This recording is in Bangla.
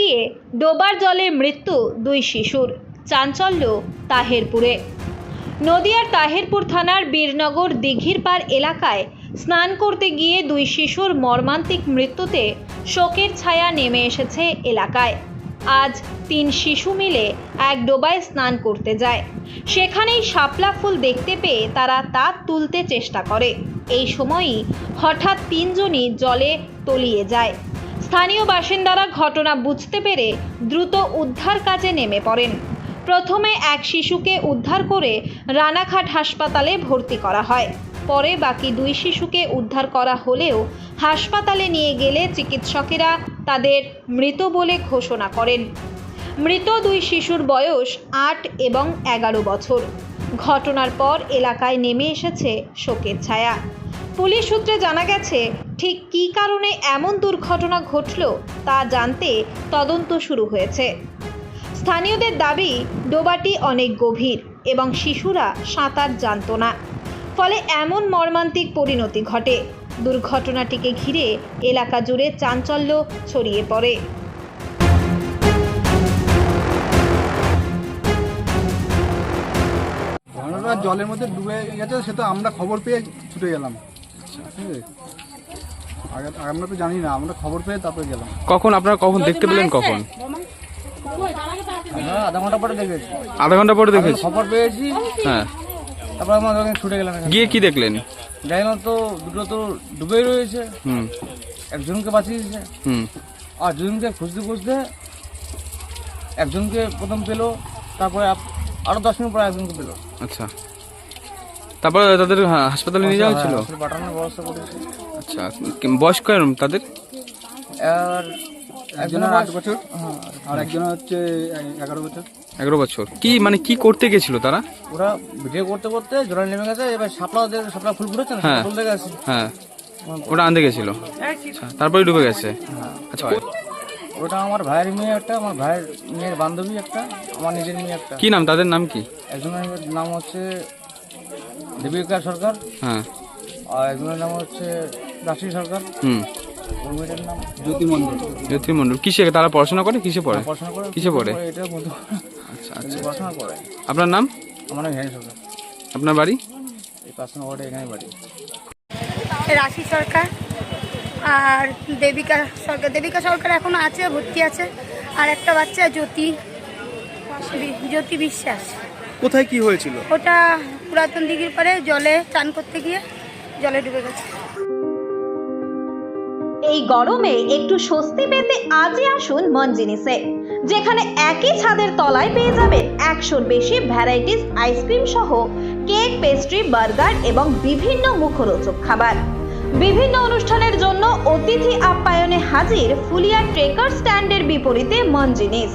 গিয়ে ডোবার জলে মৃত্যু দুই শিশুর। চাঞ্চল্য তাহেরপুরে। নদিয়ার তাহেরপুর থানার বীরনগর দিঘির পাড় এলাকায় স্নান করতে গিয়ে দুই শিশুর মর্মান্তিক মৃত্যুতে শোকের ছায়া নেমে এসেছে এলাকায়। আজ 3 শিশু মিলে এক ডোবায় স্নান করতে যায়। সেখানেই শাপলা ফুল দেখতে পেয়ে তারা তা তুলতে চেষ্টা করে। এই সময়ই হঠাৎ 3 জনই জলে তলিয়ে যায়। স্থানীয় বাসিন্দারা ঘটনা বুঝতে পেরে দ্রুত উদ্ধার কাজে নেমে পড়েন। প্রথমে এক শিশুকে উদ্ধার করে রানাঘাট হাসপাতালে ভর্তি করা হয়। পরে বাকি 2 শিশুকে উদ্ধার করা হলেও হাসপাতালে নিয়ে গেলে চিকিৎসকেরা তাদের মৃত বলে ঘোষণা করেন। মৃত 2 শিশুর বয়স 8 এবং 11 বছর। ঘটনার পর এলাকায় নেমে এসেছে শোকের ছায়া। পুলিশ সূত্রে জানা গেছে, ঠিক কী কারণে এমন দুর্ঘটনা ঘটল তা জানতে তদন্ত শুরু হয়েছে। স্থানীয়দের দাবি, ডোবাটি অনেক গভীর এবং শিশুরা সাঁতার জানত না, ফলে এমন মর্মান্তিক পরিণতি ঘটে। দুর্ঘটনাটিকে ঘিরে এলাকা জুড়ে চাঞ্চল্য ছড়িয়ে পড়ে। ঘটনাটা জলের মধ্যে ডুবে গেছে, সে তো আমরা খবর পেয়ে ছুটে গেলাম। ঠিক আছে, আমরা তো জানি না, আমরা খবর পেয়ে তারপরে গেলাম। কখন দেখতে পেলেন? কখন? আধা ঘন্টা পরে দেখেছি। আধা ঘন্টা পরে দেখেছি, খবর পেয়েছি। হ্যাঁ, তারপর আমরা ওখানে ছুটে গেলাম। গিয়ে কি দেখলেন? দেখলাম তো দুটো তো ডুবেই রয়েছে। হুম একজনকে বাঁচিয়েছে, আর দুজনকে খুঁজতে খুঁজতে একজনকে প্রথম পেলো, তারপরে আরো 10 মিনিট পরে একজনকে পেলো। আচ্ছা, তারপরে তাদের হাসপাতালে নিয়ে যাওয়া হয়েছিল? পাঠানোর ব্যবস্থা করেছে। আচ্ছা, বয়স কেমন তাদের? আর একজনের 8 বছর, আর একজন হচ্ছে 11 বছর। 11 বছর। কি করতে গেছিল তারা? ওরা ভিডিও করতে করতে জোড়া নেমে গেছে। এবার শাপলা ফুল ফুটেছে না, হ্যাঁ তুলতে গেছে। হ্যাঁ, ওটা আনতে গেছিল। আচ্ছা, তারপরে ডুবে গেছে। আচ্ছা, ওটা আমার ভাইয়ের মেয়ে একটা, আমার ভাইয়ের মেয়ের বান্ধবী একটা, আমার নিজের মেয়ে একটা। কি নাম তাদের? নাম কি? একজনের নাম হচ্ছে দেবিকা সরকার, হ্যাঁ, আর একজনের নাম হচ্ছে রাশি সরকার। ওর মেয়েটার নাম জ্যোতি মণ্ডল। কিসে তারা পড়াশোনা করে? কিসে পড়ে? পড়াশোনা করে। কিসে পড়ে? এটা মধ্যে আচ্ছা আচ্ছা, পড়াশোনা করে। আপনার নাম? আমার নাম হ্যানি সরকার। আপনার বাড়ি? এই পার্সোনাল ওয়ার্ডে এখানে বাড়ি। রাশি সরকার আর দেবিকা সরকার এখনো আছে, ভর্তি আছে। আর একটা বাচ্চা জ্যোতি বিশ্বাস। কোথায় কি হয়েছিল? ওটা পুরাতন দিঘির পরে জলে চান করতে গিয়ে জলে ডুবে গেছে। এই গরমে একটু স্বস্তি পেতে আজই আসুন মনজিনিসে, যেখানে একই ছাদের তলায় পেয়ে যাবেন 100-র বেশি ভ্যারাইটিস আইসক্রিম সহ কেক, পেস্ট্রি, বার্গার এবং বিভিন্ন মুখরোচক খাবার। বিভিন্ন অনুষ্ঠানের জন্য অতিথি আপ্যায়নে হাজির ফুলিয়া ট্রেকার স্ট্যান্ডের বিপরীতে মনজিনিস।